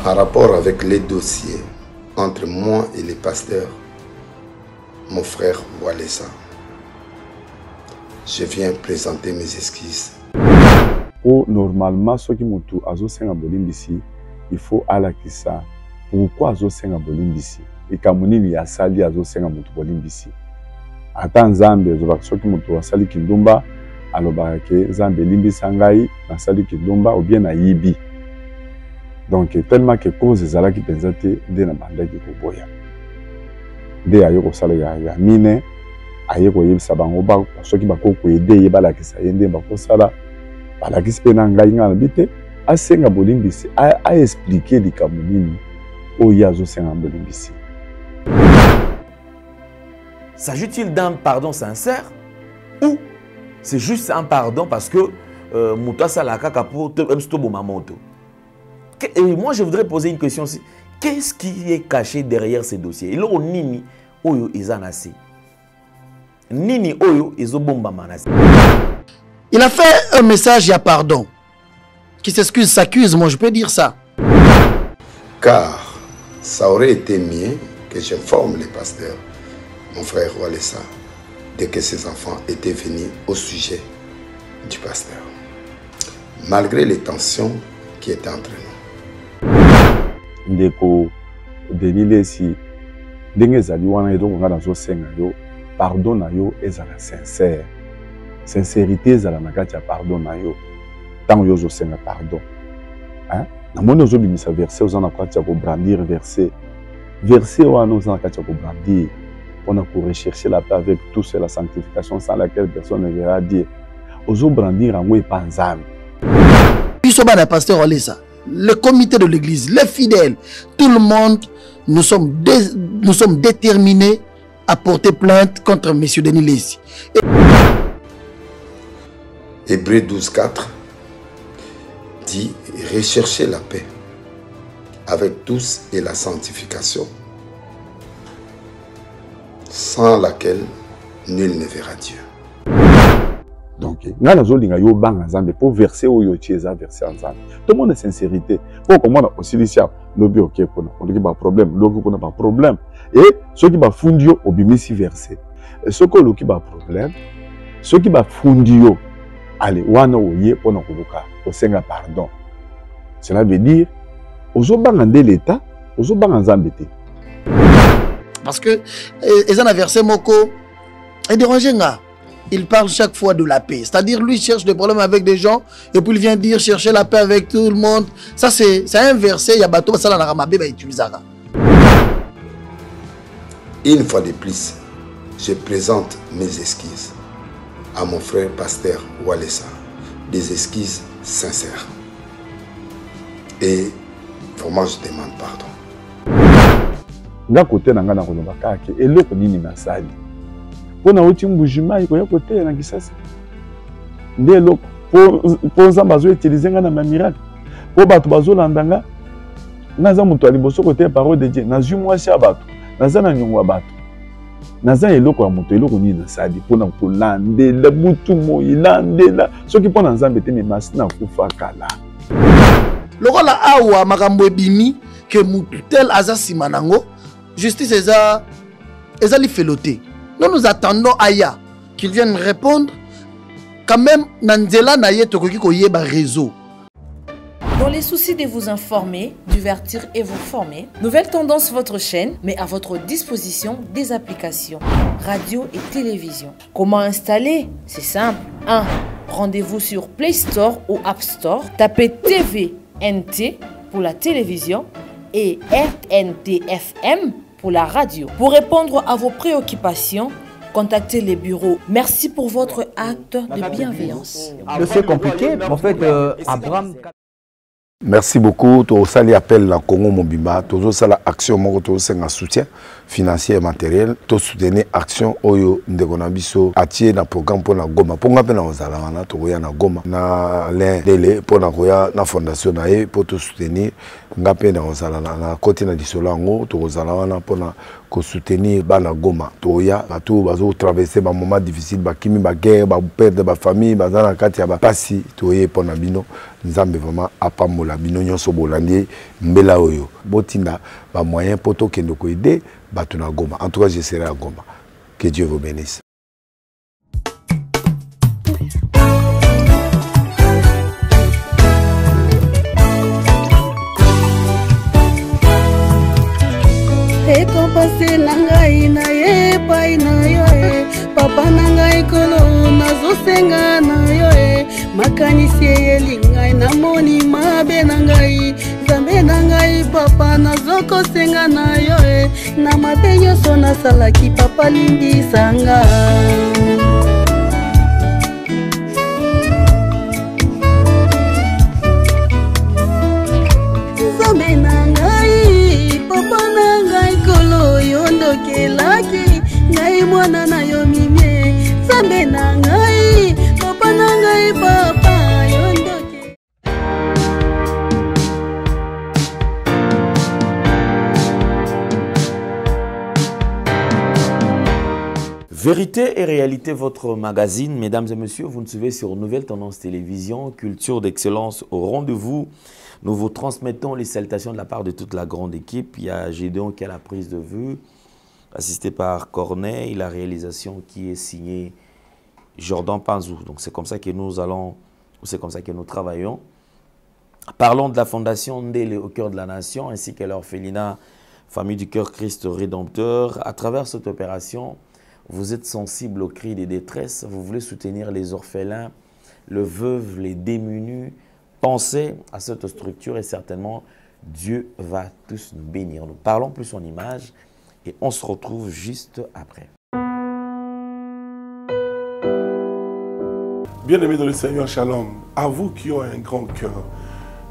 En rapport avec les dossiers entre moi et les pasteurs, mon frère Walesa, je viens présenter mes excuses. Normalement, ce qui m'a tout azosenga bolimbisi, il faut alakisa. Pourquoi azosenga bolimbisi? Et kamunini ya sali azosenga mutu bolimbisi. Ata nzambe azoba soki mutu asali kindumba, aloba ke nzambe limbisa ngai na sali kindumba ou bien na yibi. Donc tellement que cause ezalaki penza te nde na bandaki koboya. Nde ayo kosala ya mine, aye koyebisa bango ba soki bakoko ede ye balakisa ye nde bakosala. Balakisi pe na ngai nga na bite asenga bolimbisi a expliquer likambo nini oyo azosenga bolimbisi. S'agit-il d'un pardon sincère ou c'est juste un pardon parce que Mouta Salaka pour Mamoto? Et moi je voudrais poser une question aussi. Qu'est-ce qui est caché derrière ces dossiers? Il y Nini Oyo Izanasi. Nini Oyo Izobomba Manasi. Il a fait un message, il y a pardon. Qui s'excuse, s'accuse, moi je peux dire ça. Car ça aurait été mieux que j'informe les pasteurs, mon frère Walesa, dès que ses enfants étaient venus au sujet du pasteur. Malgré les tensions qui étaient entre nous. Ndeko Denile si ndenge zali wana edo nga nazo senga yo pardon na yo ezala sincère. Sincérité ezala na kati ya pardon na yo. Tant yo zo senga pardon. Hein? Na moni ozo bimisa verset oza na kati ya ko brandir verset. Verset wana oza na kati ya ko brandir pour rechercher la paix avec tous et la sanctification sans laquelle personne ne verra Dieu. Ozo brandir yango epa nzambe. Biso bana pasteur Walesa, le comité de l'église, les fidèles, tout le monde, nous sommes déterminés à porter plainte contre M. Denis Lessi. Hébreux 12:4 dit « Recherchez la paix avec tous et la sanctification, sans laquelle nul ne verra Dieu. » Donc, nga nazolinga yo banga nzambe pour verser oyo tieza verser nzambe. Tout le monde est sincérité. Pour comment on aussi dit ça, lobi ok pona, on dit pas problème, lobi pona pas problème. Et ceux qui ba fundio obimisi verser. Et ceux qui ba problème, ceux qui ba fundio allez wana oye pona koluka, osenga pardon. Cela veut dire ozo banga nde l'état, ozo banga nzambe te. Parce que ils ont un verset moko et dérangé nga. Il parle chaque fois de la paix. C'est-à-dire, lui cherche des problèmes avec des gens et puis il vient dire chercher la paix avec tout le monde. Ça, c'est un verset. Il y a bateau, ça, la ramabé, bah, utilisera. Une fois de plus, je présente mes excuses à mon frère pasteur Walesa. Des excuses sincères. Et vraiment, je demande pardon. Nga kote na nga na koloba kake eloko nini na sali. Pona uti mbujima iko yako te na kisasa. Nde eloko po nzamba zo utiliser nga na ma miracle. Po bato bazo landanga naza mutu aliboso kote parole de Dieu. Nazu mwasi abato. Naza na nyongwa bato. Naza eloko ya mutu eloko nini na sali pona kolandela mutu mo ilandela. Soki pona nzambe te me masina kufa kala. Lokola awa makambo ebimi que mutu tel aza simanango justice eza li feloté. Nous attendons Aya qu'il vienne répondre. Quand même, Nanzela Naye Tokoki Koyeba réseau. Dans les soucis de vous informer, divertir et vous former, Nouvelle Tendance, votre chaîne, met à votre disposition des applications, radio et télévision. Comment installer? C'est simple. 1. Rendez-vous sur Play Store ou App Store. Tapez TVNT pour la télévision et RNTFM pour la radio. Pour répondre à vos préoccupations, contactez les bureaux. Merci pour votre acte de bienveillance. C'est compliqué, en fait, Abraham... Merci beaucoup. Tout ça appelle la Congo Mobimba. Tout ça l'action, tout ça un soutien financier et matériel. Tout soutenir action oyo ndegonabiso atie na programme pour la Goma. Pour nga pena ozala wana to ya na Goma na l'un délai pour na koya na fondation na pour tout soutenir nga pena ozala na côté na disolango to ozala wana pour na ko soutenir bana Goma toya bato bazo traverser ba moment difficile ba kimi ba guerre ba perdre ba famille bazana kati ya ba pasi toye pona bino nzambe vraiment apamola bino nyonso bolandi mbela oyo botinda ba moyen poto kendo ko aider bato na Goma. En tout cas je serai à Goma. Que Dieu vous bénisse. Eko pase nangai na ye pai na yo papa nangai kolo nazo senga na yo makanisi elingai na moni mabe nangai zambe nangai papa nazo ko senga na yo na mabe nyonso nasalaki papa limbisanga. Zambe nangai papa nangai kolo yondokelaki ngai mwana na yo mimie zambe nangai papa nangai papa yondoke. Vérité et réalité, votre magazine, mesdames et messieurs, vous nous suivez sur Nouvelle Tendance Télévision, culture d'excellence au rendez-vous. Nous vous transmettons les salutations de la part de toute la grande équipe. Il y a Gédéon qui a la prise de vue, assisté par Corneille, la réalisation qui est signée Jordan Panzou. Donc c'est comme ça que nous allons, c'est comme ça que nous travaillons. Parlons de la fondation Ndélé au cœur de la nation, ainsi que l'orphelinat Famille du Cœur Christ Rédempteur. À travers cette opération, vous êtes sensible aux cris des détresses, vous voulez soutenir les orphelins, les veuves, les démunis. Pensez à cette structure et certainement Dieu va tous nous bénir. Nous parlons plus en image et on se retrouve juste après. Bien-aimés dans le Seigneur, shalom. À vous qui ont un grand cœur.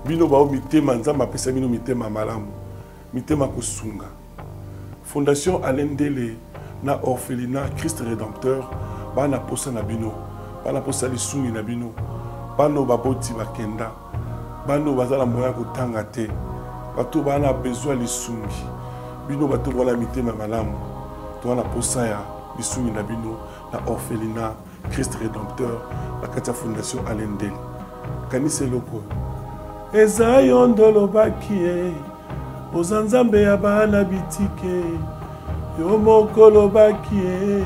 Bino bao mitema nzamba pesa bino mitema malamu. Mitema kusunga. Fondation Alain Ndélé na orphelinat Christ Rédempteur bana posa na bino. Bana posa lisungi na bino. Bano baboti bakenda. Bano bazala moya kotanga te. Bato bana besoin lisungi. Bino bato wala mitema malamu. To wana posa ya lisungi na bino na orphelinat Christ Rédempteur la Katia Fondation Alain Ndélé. Kanise loko. Eza yondolo bakie. Ozanzambe ya bana bitike. Yo mokolo bakie.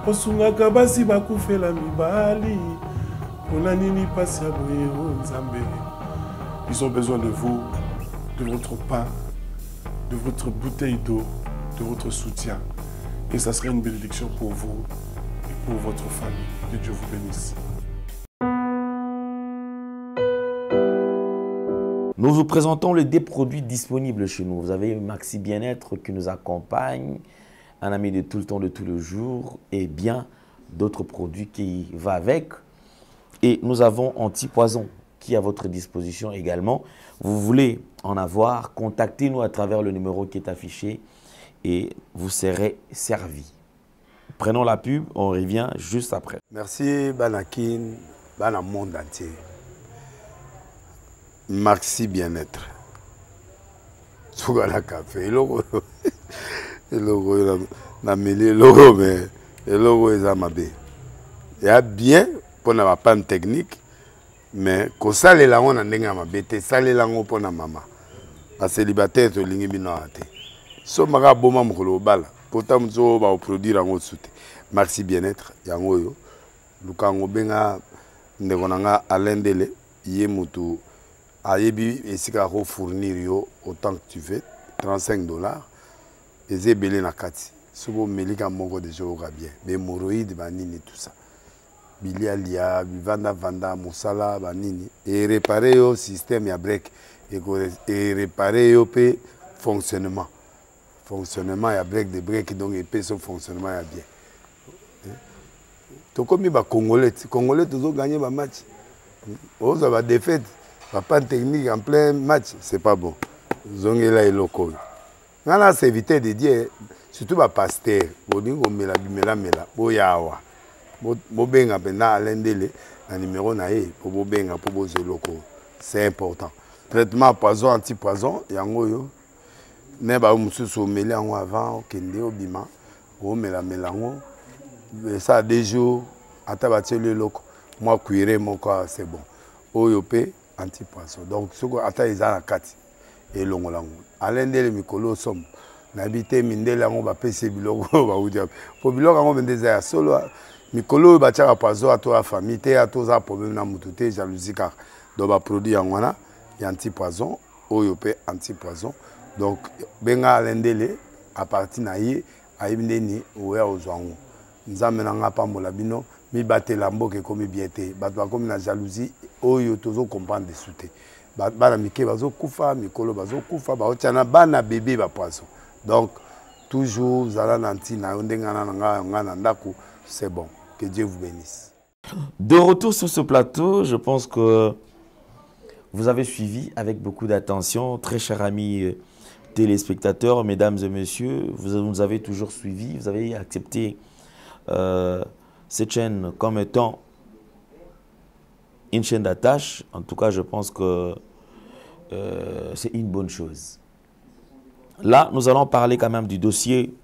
Osungaka basi bakufela mibali. Onanini pasi ya boye o Nzambe. Ils ont besoin de vous, de votre pain, de votre bouteille d'eau, de votre soutien. Et ça serait une bénédiction pour vous et pour votre famille. Que Dieu vous bénisse. Nous vous présentons les 2 produits disponibles chez nous. Vous avez Maxi Bien-être qui nous accompagne, un ami de tout le temps, de tous les jours, et bien d'autres produits qui vont avec. Et nous avons Anti-Poison qui est à votre disposition également. Vous voulez en avoir, contactez-nous à travers le numéro qui est affiché et vous serez servi. Prenons la pub, on revient juste après. Merci Banakin, Bana monde entier. Maxi Bien-être. Sougala café, le logo na mêlé logo mais le logo est amabé. Il y a bien pour na panne technique mais ko sale la on ndenge mabe te sale la ngo pona mama. Ba célibataire to lingi bino ate. So maka boma mukolo bala. Pourtant mzo ba produire ngo soute. Maxi Bien-être yango yo. Lukango benga ndeko nanga Alain Ndélé yé mutu ayebi esika ko fournir yo autant que tu veux $35 et belé na kati sobo melika moko de joga bien mais hémorroïdes banini tout ça bilia lia vanda musala banini et réparer yo système ya break et réparer yo pe fonctionnement ya break de break donc et pe son fonctionnement ya bien to comme ba congolais toujours gagner ba match on va défaite. Pas de technique en plein match, c'est pas bon. Zongela et loco. Nana c'est éviter de dire surtout ba pasteur, bodingo mela boyawa. Bobenga pena Alain Ndélé na numéro na e pour bobenga pour bozo loco. C'est important. Traitement poison anti-poison yango yo. ne ba mususu omeli yango avant okende obima omelamela yango ça 2 jours ata batie leloko mwa cuire moko c'est bon oyo pe antipoisson donc soko ata eza na kati elongola yango alendele mikolo somme nayebi te mindele yango bapesi biloko baudia po biloko yango mpe nde eza ya solo mikolo oyo batiaka poison ato ya famille te atoza problème na mutu te jalousie kaka donc baproduit yango wana ya antipoison oyo pe antipoison donc benga alendele à partir na ye ayebi ndeni oya ozwa yango nzambe na nga apambola bino mibatela mboka ekomi bien te bato bakomi na jalousie oyo tozokomprendre desu te bana mike bazokufa mikolo bazokufa baotia na bana bebe bapoison donc toujours zala na ntina yo ndenge nga na ndako c'est bon que Dieu vous bénisse. De retour sur ce plateau, je pense que vous avez suivi avec beaucoup d'attention, très chers amis téléspectateurs, mesdames et messieurs, vous nous avez toujours suivis, vous avez accepté cette chaîne comme étant une chaîne d'attache. En tout cas, je pense que c'est une bonne chose. Là, nous allons parler quand même du dossier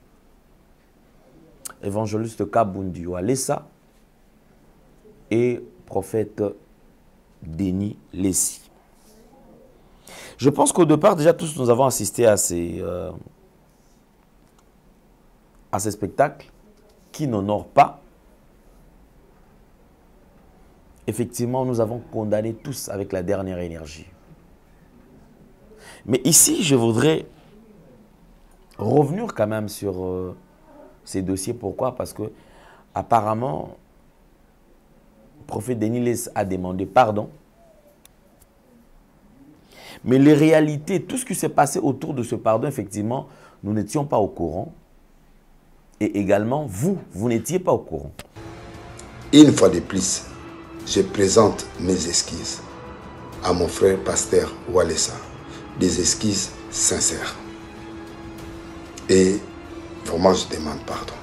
évangéliste Kabundu Walesa et prophète Denis Lessi. Je pense qu'au départ, déjà, tous nous avons assisté à ces spectacles qui n'honorent pas. Effectivement, nous avons condamné tous avec la dernière énergie. Mais ici, je voudrais revenir quand même sur ces dossiers. Pourquoi? Parce que apparemment, le prophète Denis Lessi a demandé pardon. Mais les réalités, tout ce qui s'est passé autour de ce pardon, effectivement, nous n'étions pas au courant. Et également, vous n'étiez pas au courant. Une fois de plus, je présente mes excuses à mon frère pasteur Walesa. Des excuses sincères. Et vraiment, je demande pardon.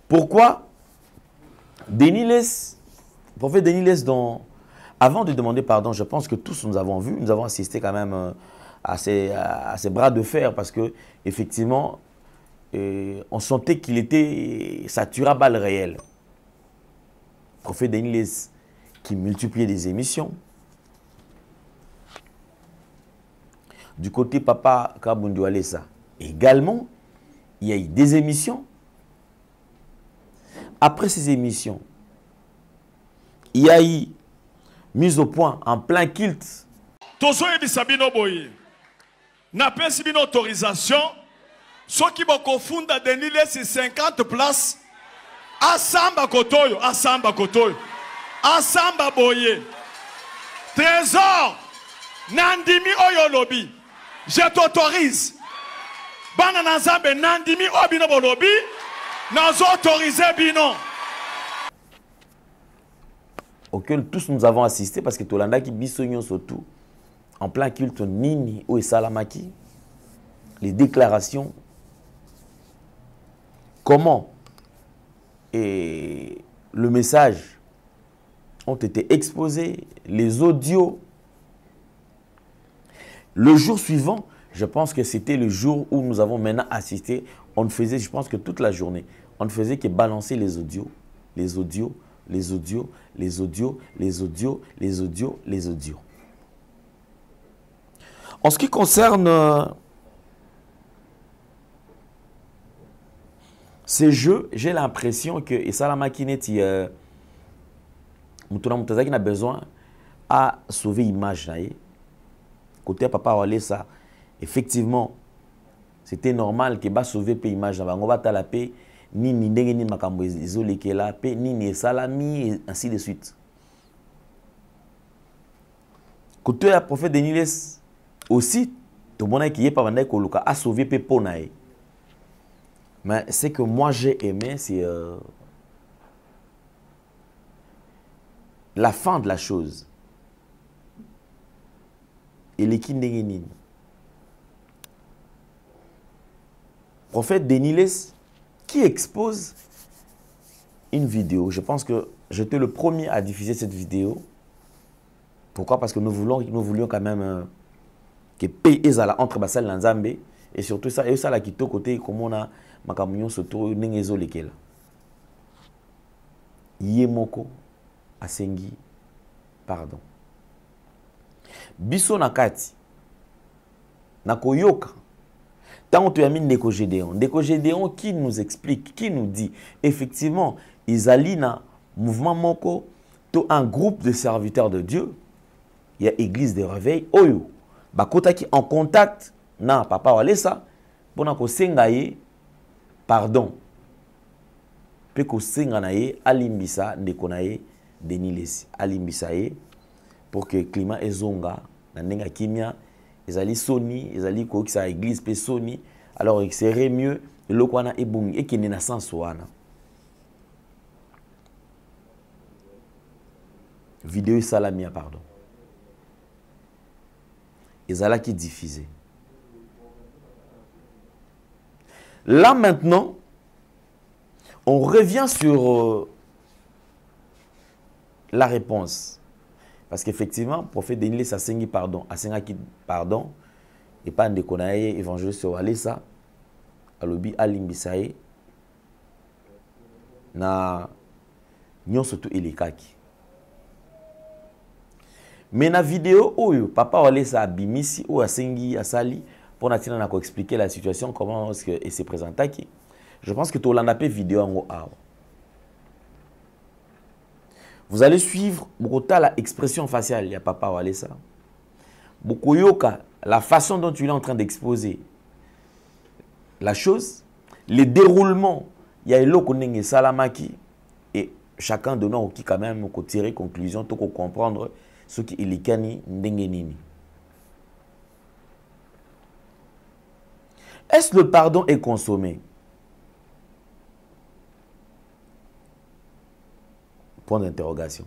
Pourquoi Denis Lessi, le prophète Denis Lessi, avant de demander pardon, je pense que tous nous avons vu, nous avons assisté quand même à ces bras de fer parce que effectivement, on sentait qu'il était saturé à balles réelles. Le prophète Denis Lessi qui multipliait des émissions. Du côté Papa Kabundu Walesa, également, il y a eu des émissions. Après ces émissions, il y a eu mise au point en plein culte. Tozo ebisabino boye. Na pesi bino autorisation. Ceux qui vont confondre Denis Lessi 50 places. Asamba kotoyo, asamba kotoyo. Asamba boye. Trésor. Nandimi oyo lobi. Je t'autorise. Bana nazambe nandimi obino bolobi. Nazo autorisé bino. Auquel tous nous avons assisté parce que Tolanda qui bisognon surtout en plein culte Nini ou Salamaki, les déclarations, comment et le message ont été exposés, les audios. Le jour suivant, je pense que c'était le jour où nous avons maintenant assisté. On faisait, je pense que toute la journée, on ne faisait que balancer les audios, les audios, les audios, les audios, les audios, les audios, les audios. En ce qui concerne ces jeux, j'ai l'impression que et Salamaki Neti Mutuna Mutazaki n'a besoin à sauver l'image. Côté Papa Walesa, effectivement, c'était normal que va sauver l'image. On va la paix. Ni ndenge ni makambo ezolekela pe ni salami et ainsi de suite. Côté le prophète Denis Lessi aussi tout le monde qui est pas vendre koluka a sauvé pe ponae. Mais ce que moi j'ai aimé c'est la fin de la chose. Et les kindengeni. Prophète Denis Lessi qui expose une vidéo. Je pense que j'étais le premier à diffuser cette vidéo. Pourquoi? Parce que nous voulions quand même que paix ezala entre Basal Nzambe et surtout ça et ça la kito côté comme on a makamunyo soto nengezo lekela yemoko asengi pardon biso nakati nakoyoka tant tu as mis Ndeko Gédéon qui nous explique, qui nous dit effectivement ils na mouvement moko to un groupe de serviteurs de Dieu. Il y a église de réveil oyo bakota qui en contact na papa walesa pona ko senga ye pardon pe ko senga na ye alimbisa ndeko na ye Denilesi alimbisa ye pour que climat ezonga na ndenga kimia ezali soni ezali ko kisa église pe soni alors il serait mieux le kwana ebungi et qui na sens wana vidéo salamia pardon ezala qui diffusé là maintenant on revient sur la réponse parce qu'effectivement prophète Denilesi asengi pardon asengaki pardon et pas ndeko na ye évangéliste walesa alobi alimbisa ye na nyonso to elekaki mais na vidéo oyo papa walesa abimisi o asengi asali pour natina na ko expliquer la situation comment est-ce que s'est présentaki je pense que to landa pe vidéo en awa vous allez suivre la expression faciale ya papa walesa bokoyoka la façon dont il est en train d'exposer la chose, le déroulement, il y a eloko nenge salamaki et chacun de nous qui quand même ko tirer conclusion to ko comprendre ce qui est likani ndenge nini. Est-ce le pardon est consommé? Point d'interrogation.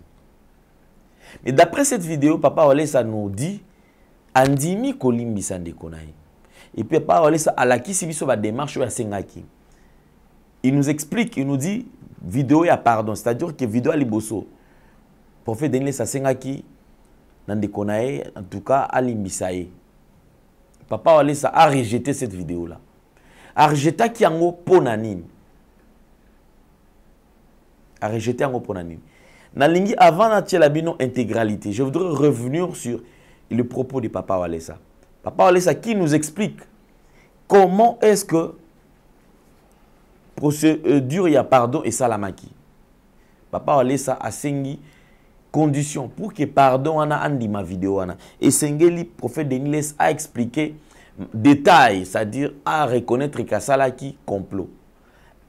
Mais d'après cette vidéo, Papa Walesa nous dit andimi kolimbisa ndeko na ye. Et puis Papa Walesa alakisi biso ba démarche ya sengaki. Il nous explique, il nous dit vidéo ya pardon, c'est-à-dire que vidéo aliboso. Prophète Denilesi sengaki na ndeko na ye, en tout cas alimbisa ye. Papa Walesa a rejeté cette vidéo là. A rejeté ki yango pona nini. A rejeté yango pona nini. Nalingi avant na tia la bino intégralité, je voudrais revenir sur le propos de Papa Walesa. Papa Walesa qui nous explique comment est-ce que procédure il y a pardon et salamaki. Papa Walesa a sengi condition pour que pardon ana andi ma vidéo ana. Et sengeli prophète Denilesi a expliqué détail, c'est-à-dire à reconnaître qu'Asalaki complot.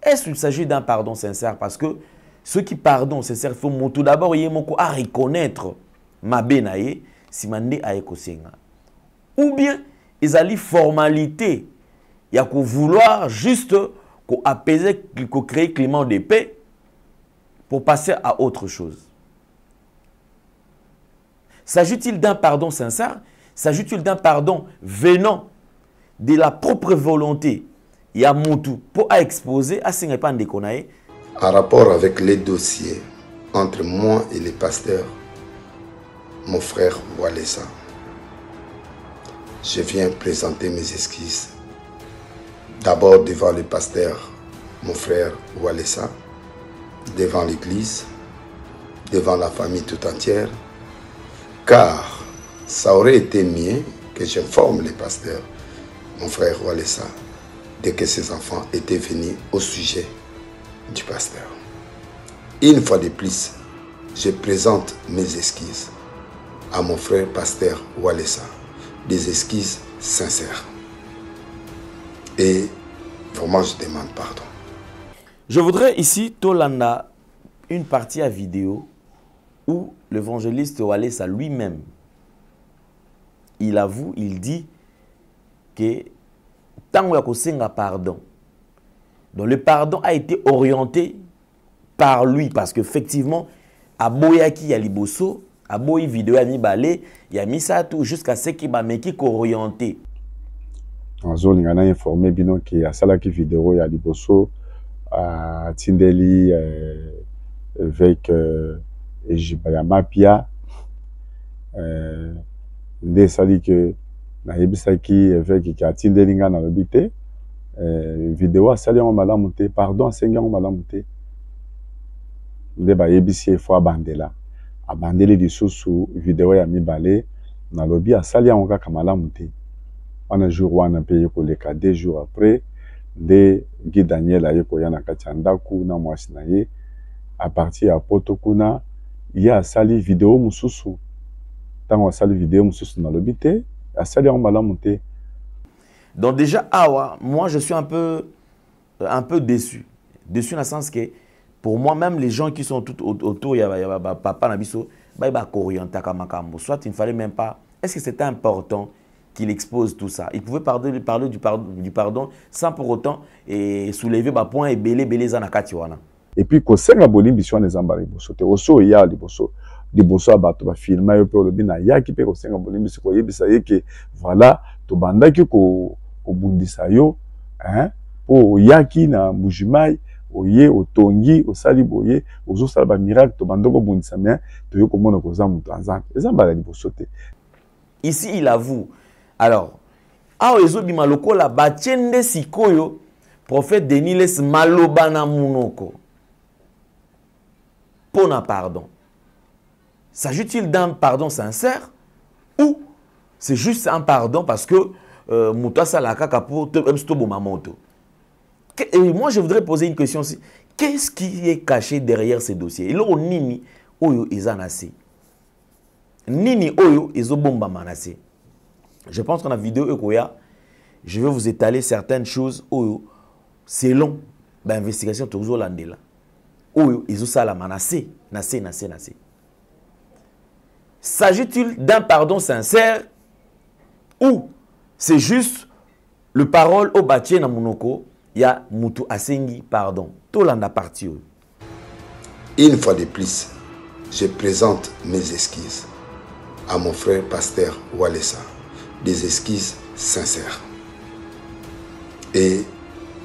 Est-ce qu'il s'agit d'un pardon sincère? Parce que ceux qui pardon sincère, il faut tout d'abord à reconnaître ma benaye si mande aeko senga. Ou bien ils allaient formalité, il y a qu'au vouloir juste qu'au apaiser, qu'au créer climat de paix pour passer à autre chose. S'agit-il d'un pardon sincère? S'agit-il d'un pardon venant de la propre volonté? Il y a Moutou pour exposer à Singapan de Konae. En rapport avec les dossiers entre moi et les pasteurs, mon frère Walesa, je viens présenter mes excuses. D'abord devant le pasteur, mon frère Walesa, devant l'église, devant la famille tout entière, car ça aurait été mieux que j'informe les pasteurs, mon frère Walesa, dès que ses enfants étaient venus au sujet du pasteur. Une fois de plus, je présente mes excuses à mon frère pasteur Walesa, des excuses sincères. Et vraiment, je demande pardon. Je voudrais ici, Tolanda, une partie à vidéo où l'évangéliste Walesa lui-même, il avoue, il dit que tant qu'il y a pardon, donc le pardon a été orienté par lui parce qu'effectivement, à Boyaki Yaliboso, à Boy vidéo à Mibale, il y a mis ça tout jusqu'à ce qu'il m'a mis orienté. En zone, il y a informé bien qu'il y a ça qui vidéo Yaliboso à Tindeli avec Ejibayama Pia. Des sali que na yebisaki évêque ki atindeli nga na lobi te vidéo asali yango malamu te pardon asengi yango malamu te nde bayebisi efo abandela abandeli lisusu vidéo ya mibale na lobi asali yango kaka malamu te wana jour wana mpe ye koleka 2 jours après nde Guy Daniel aye koya na kati ya ndako na mwasi na ye a partir ya poto kuna ye asali vidéo mosusu ntango asali vidéo mosusu na lobi te asali yango malamu te. Donc déjà, moi je suis un peu déçu. Déçu dans le sens que pour moi, même les gens qui sont tout autour, il y a papa Nabiso, soit il ne fallait même pas. Est-ce que c'était important qu'il expose tout ça? Il pouvait parler du pardon sans pour autant soulever ma point et belé zanakatiwana. Et puis, quand on a boni mission des ambari bosso, te oso ya liboso, liboso abato ba filma yo pe olobina ya ki pe ko senga boni mission ko yebisa ye que voilà to bandaki ko bundisa yo hein po yaki na mujimai oye otongi osali boye ozo sala ba miracle to bandoko bundisa mais to yo komona ko za mutu anzanga ezambala liboso te. Ici il avoue. Alors awo ezobima lokola batiende sikoyo prophète Denis malobana munoko. Pour un pardon. S'agit-il d'un pardon sincère ou c'est juste un pardon parce que Mouta Salaka Kapo Mamoto? Et moi je voudrais poser une question aussi. Qu'est-ce qui est caché derrière ces dossiers? Il y a Nini Oyo Izanase. Nini Oyo Izobomba Manase. Je pense qu'on a vidéo Ekoya. Je vais vous étaler certaines choses Oyo selon l'investigation toujours landela. Oyo Izosala Manase. Nase. S'agit-il d'un pardon sincère ou c'est juste le parole au bâti na munoko ya mutu asengi pardon tolanda parti. Une fois de plus, je présente mes excuses à mon frère pasteur Walesa, des excuses sincères. Et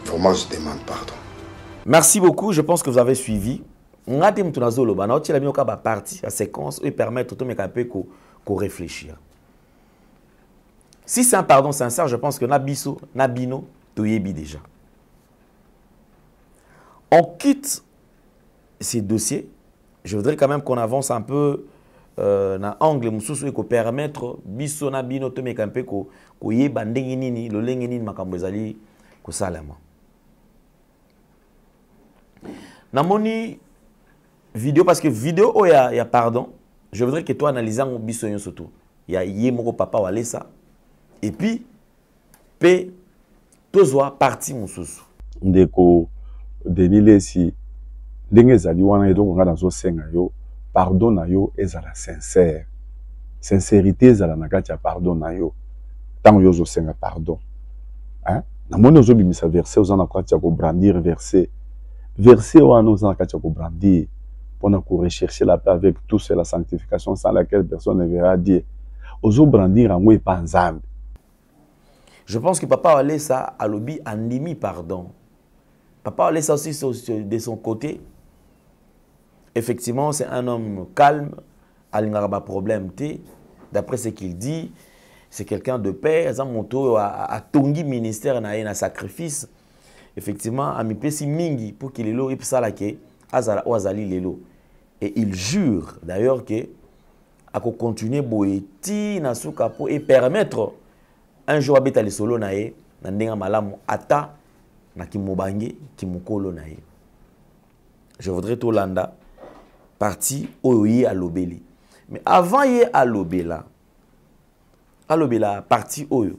vraiment je demande pardon. Merci beaucoup, je pense que vous avez suivi. On a dit que nous avons partie à séquence et permettre tout de réfléchir. Si c'est un pardon sincère, je pense que Nabiso, Nabino, Toyebi déjà. On quitte ces dossiers. Je voudrais quand même qu'on avance un peu dans l'angle et qu'on permettre Biso, Nabino, Tomekampé, qu'on y ait bandengini, le lengini, makambozali, qu'on salama. Namoni vidéo parce que vidéo il y a pardon. Je voudrais que toi analyses mon bisoyon surtout. Il y a yemoko papa walesa et puis pe tozwa parti mususu. Ndeko Denis si ndenge zali wana edo nga nazo senga yo pardon na yo ezala sincère. Sincérité ezala na kati ya pardon na yo. Tant yo zo senga pardon. Hein? Na moni ozo bimisa verset ozana kati ya ko brandir verset. Verset wana ozana kati ya ko brandir. On a rechercher la paix avec tous et la sanctification sans laquelle personne ne verra Dieu. Ozo brandir en moi pas ensemble. Je pense que papa Alessa a lobby andimi pardon. Papa Alessa aussi de son côté. Effectivement, c'est un homme calme, alingaba problème té. D'après ce qu'il dit, c'est quelqu'un de paix, Zamonto a tongi ministère na sacrifice. Effectivement, a mi pesi mingi pour qu'il elo et ça la ke azala azali lelo. Et il jure d'ailleurs que à continuer boeti na sukapo et permettre un jour abeta le solo nae na ndenga malamu ata na kimobange kimukolo nae. Je voudrais tout landa parti oyi à lobeli. Mais avant y à lobela parti oyo.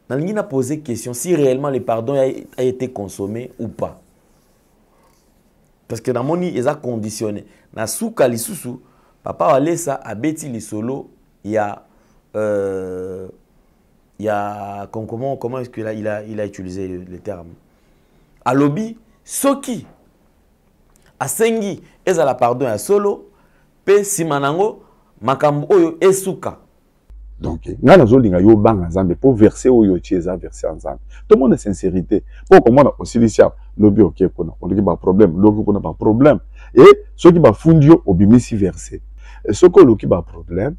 Nalingina posé question si réellement le pardon a été consommé ou pas. Parce que dans mon nid, ils ont conditionné. Na souka lisusu, papa Walesa a bêti li solo, il y a comment est-ce qu'il a utilisé le terme? A lobby, soki, a sengi, ils ont la pardon à solo, pe simanango, makambo oyo esuka. Donc, nga nazolinga yo banga nzambe pour verser oyo tieza verser nzambe. Tout le monde est sincérité. Pour comment on aussi dit ça, lobby ok kuna, on dit pas problème, lobby kuna pas problème. Et ceux qui ba fundio obimisi verser. Et ceux qui ba problème,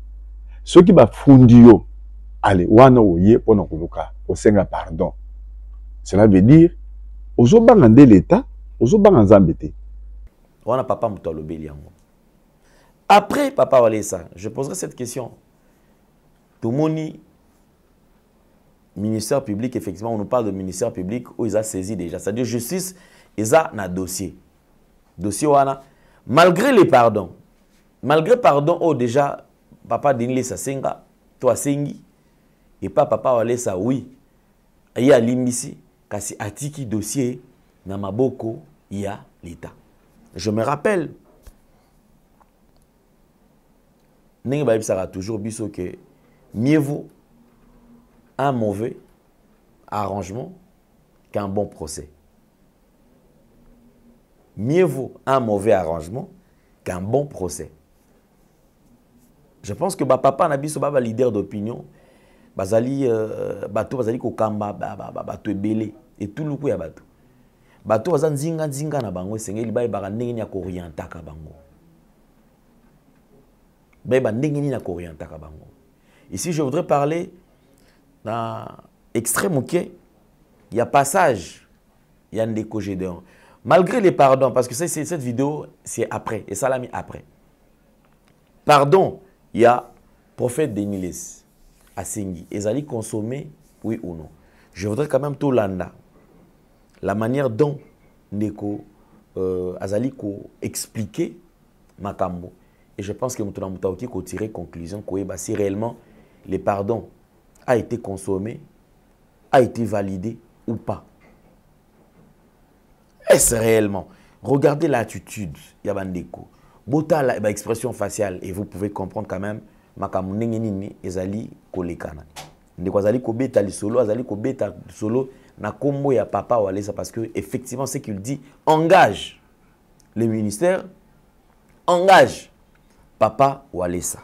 Ce qui va fundio, allez, wana oye pona kuluka, osenga pardon. Cela veut dire, ozo bangande l'État, ozo bangazambete. Wana papa muto alobeli yango. Après papa Walesa, je poserai cette question. Tout le monde, ministère public, effectivement, on nous parle de ministère public où ils ont saisi déjà. C'est-à-dire justice, ils ont un dossier. Dossier wana, malgré les pardons, malgré pardon, oh déjà, papa Denile Sasenga, toi Sengi, et pas papa Walesa, oui, il y a l'imbisi, kasi atiki dossier, na maboko, il y a l'État. Je me rappelle, Nengi sera toujours biso que mieux vaut un mauvais arrangement qu'un bon procès. Mieux vaut un mauvais arrangement qu'un bon procès. Je pense que papa Nabiso baba leader d'opinion, bazali bato bazali kokamba bato ebele et tout le coup ya bato. Bato bazan nzinga na bango sengeli ba ba ndenge ni akorientaka bango. Ba ndenge ni akorientaka bango. Ici je voudrais parler dans extrême ok, il y a passage, il y a un déco Gédéon. Malgré les pardons, parce que cette vidéo, c'est après, et ça l'a mis après. Pardon, il y a prophète Deniles, Asengi, ils allaient consommer, oui ou non. Je voudrais quand même tout l'anda, la manière dont Neko Azali expliquer Makambo. Et je pense que Moutouna Moutaouki a tiré conclusion que si réellement les pardons a été consommé, a été validé ou pas. Est-ce réellement? Regardez l'attitude, Yabandeko. Bota l'expression faciale et vous pouvez comprendre quand même Makamu Nengenini ezali kolekana. Ndeko azali kobeta li solo, azali kobeta solo na kombo ya papa Walesa parce que effectivement ce qu'il dit engage le ministère, engage papa Walesa.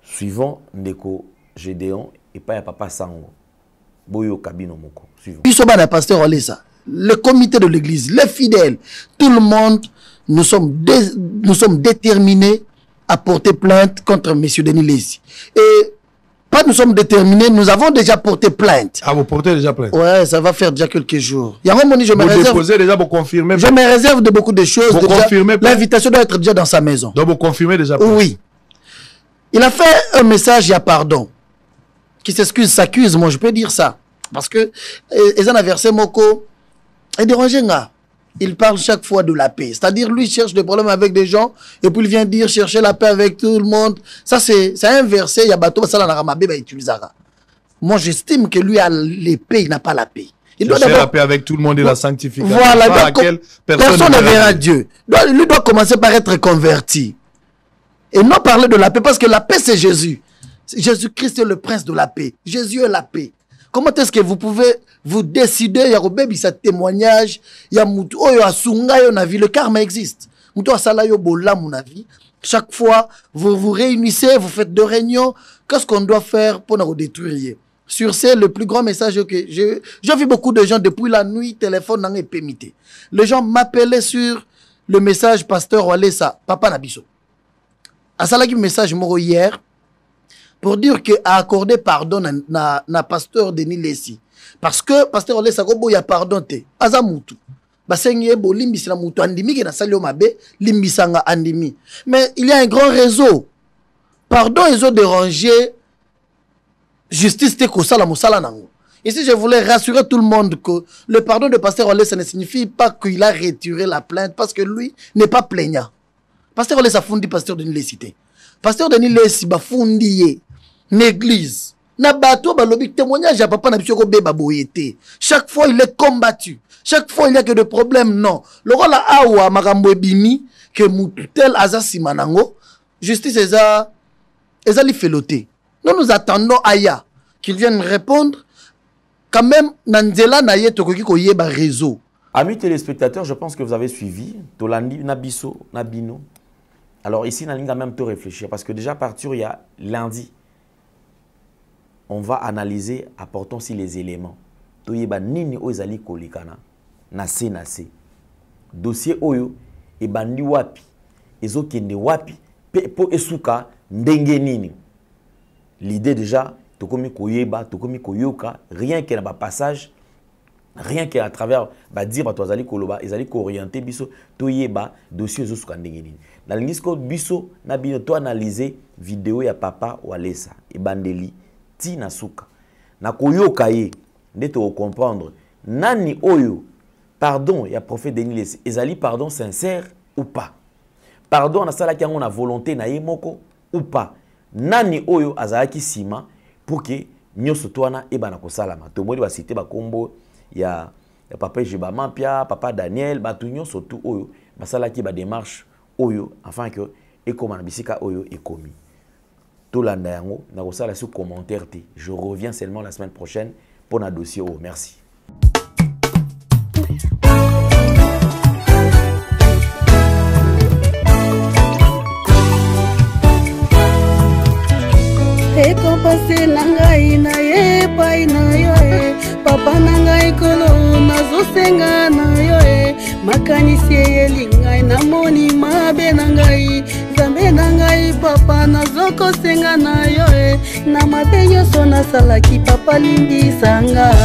Suivant Ndeko Gédéon et pas ya papa Sango. Boyo Kabino Moko. Suivant. Bisobana pasteur Walesa. Le comité de l'église, les fidèles, tout le monde, nous sommes déterminés à porter plainte contre M. Denis Lessi. Et pas nous sommes déterminés, nous avons déjà porté plainte. Ah, vous portez déjà plainte? Ouais, ça va faire déjà quelques jours. Je me déposez déjà pour confirmer? Je me réserve de beaucoup de choses. L'invitation doit être déjà dans sa maison. Donc vous confirmez déjà plainte? Oui. Il a fait un message, il y a pardon. Qui s'excuse, s'accuse, moi je peux dire ça. Parce que, ils ont versé Moko. Et dérangé, il parle chaque fois de la paix. C'est-à-dire, lui cherche des problèmes avec des gens et puis il vient dire chercher la paix avec tout le monde. Ça, c'est un verset. Il y a bateau, ça, moi, j'estime que lui a l'épée, il n'a pas la paix. Il doit chercher la paix avec tout le monde et la sanctification. Voilà, personne ne verra Dieu. Lui doit commencer par être converti. Et non parler de la paix, parce que la paix, c'est Jésus. Jésus-Christ est le prince de la paix. Jésus est la paix. Comment est-ce que vous pouvez vous décider, il y a ce témoignage, il y a le karma existe. Chaque fois, vous vous réunissez, vous faites deux réunions. Qu'est-ce qu'on doit faire pour nous détruire? Sur ce, le plus grand message que j'ai vu beaucoup de gens depuis la nuit, téléphone n'en est pémité. Les gens m'appelaient sur le message pasteur Walesa, papa Nabiso. À ça, le message moro hier, pour dire que a accordé pardon na pasteur Denis Lessi. Parce que pasteur Walesa ko boya pardon te. Azamutu. Basenye bo limbisi na mutu andimi ke na sali o mabe limbisanga andimi. Mais il y a un grand réseau. Pardon, ils ont dérangé justice te ko sala musala nango. Ici, je voulais rassurer tout le monde que le pardon de pasteur Walesa ne signifie pas qu'il a retiré la plainte parce que lui n'est pas plaignant. Pasteur Walesa fundi pasteur Denis Lessi te. Pasteur Denis Lessi ba fundi l'église. Na bato balobi témoignage à papa na biso ko beba boyete. Chaque fois il est combattu. Chaque fois il y a que des problèmes non. Le rôle awa makambo ebimi que mutel azasi manango justice eza li feloté. Nous attendons aya qu'il vienne répondre quand même nanzela na ye tokoki ko yeba réseau. Amis téléspectateurs, je pense que vous avez suivi Tolandi Nabiso Nabino. Alors ici na linga même te réfléchir parce que déjà partir il y a lundi on va analyser, apportons aussi les éléments. Toyeba nini ozali kolikana na se. Dossier oyo e bandi wapi, ezokende wapi, po esuka ndenge nini. l'idée déjà, tokomi koyeba, tokomi koyoka, rien que dans le passage, rien qu'à travers dire ba tozali koloba, ezali ko orienter biso toyeba dossier zo sukandengeni. Na lingisco biso na bino to analyser vidéo ya papa Walesa ebandeli ti na suka. Na koyoka ye ndeto comprendre nani oyo pardon ya prophète Denis Lesi ezali pardon sincère ou pas. Pardon na sala ki na volonté na ye moko ou pas. Nani oyo azalaki sima pour que nyoso twana ebana ko salama. To modi ba citer ba kombo ya papa Jeba Mampia, papa Daniel, batu nyoso tout oyo basala ki ba démarche oyo afin que ekoma na bisika oyo ekomi. Tolanda yango na ko sala sur commentaire te. Je reviens seulement la semaine prochaine pour un dossier. Oh, merci. Ekompase na ngai na ye pai na yo e papa na ngai kolo nazosenga na yo e makanisi eyeli ngai namoni mabe na ngai Nzambe na ngai papa nazokosenga na yo e na mabe nyonso nasalaki papa limbisanga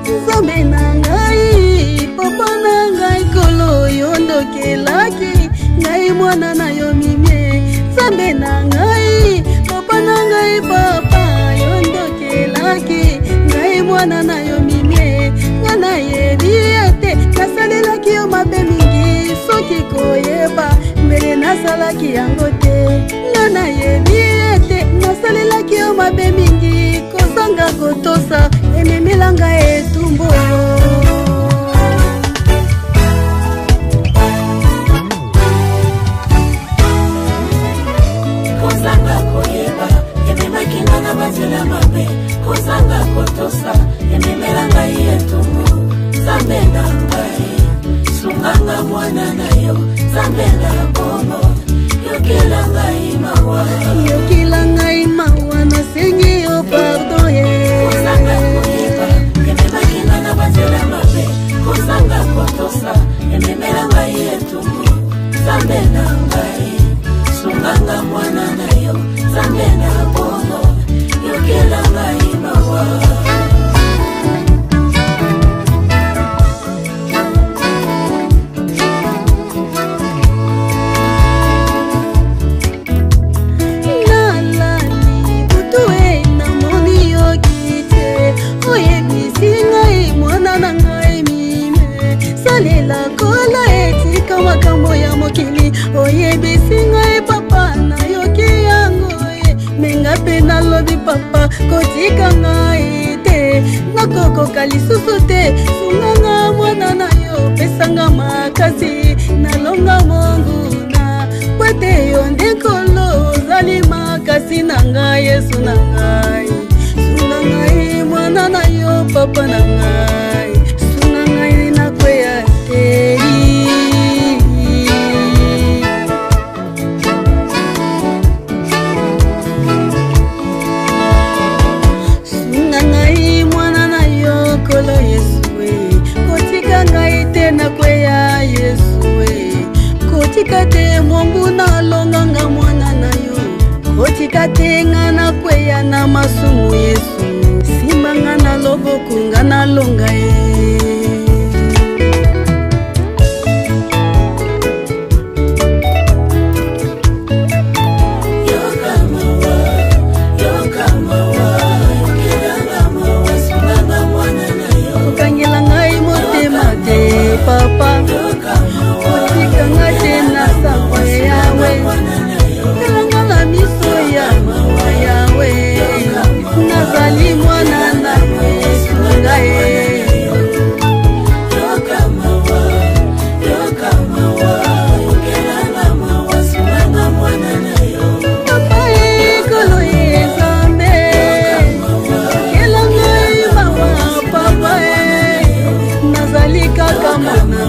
Nzambe na ngai papa na ngai kolo yondokelaki ngai mwana na yo mimie Nzambe na ngai papa na ngai papa yondokelaki ngai mwana na yo mimie nga nayebi ete nasalelaki yo mabe mingi soki koyeba mbele nasalaki yango te nga nayebi ete nasalelaki yo mabe mingi kozanga kotosa ememelanga etumbu kozanga koyeba ememaki na bazela mabe kozanga kotosa ememelanga etumbu Nzambe na ngai sunganga mwana na yo Nzambe na bomo yokela ngai mawa nasengi yo pardon ye kozanga koyeba ememaki na bazela mabe kozanga kotosa ememelanga etumbu Nzambe na ngai sunganga mwana na yo Nzambe na bomo yokela ngai mawa salela kola etika makambo ya mokili oyebisi ngai papa nayoki yango menga mpe nalobi papa kotika ngai te nakokoka lisusu te sunganga mwana na yo pesanga makasi nalonga monguna po ete yo ndekolo ozali makasi na ngai Yesu na ngai sunga ngai mwana na yo papa na ngai sunga ngai nakweya teri sunga ngai mwana na yo kolo Yesu kotika ngai te nakweya Yesu kotika te mongu nalonganga mwana na yo kotika te nga nakweya na masumu Yesu simbanga na loboko nga nalonga kokangela ngai motema te papa kotika nga te na sango yawe elanga na miso ya mawa yawe nazali mwana na sunga papa ekolo Nzambe okela ngai mawa papa nazali kaka mwana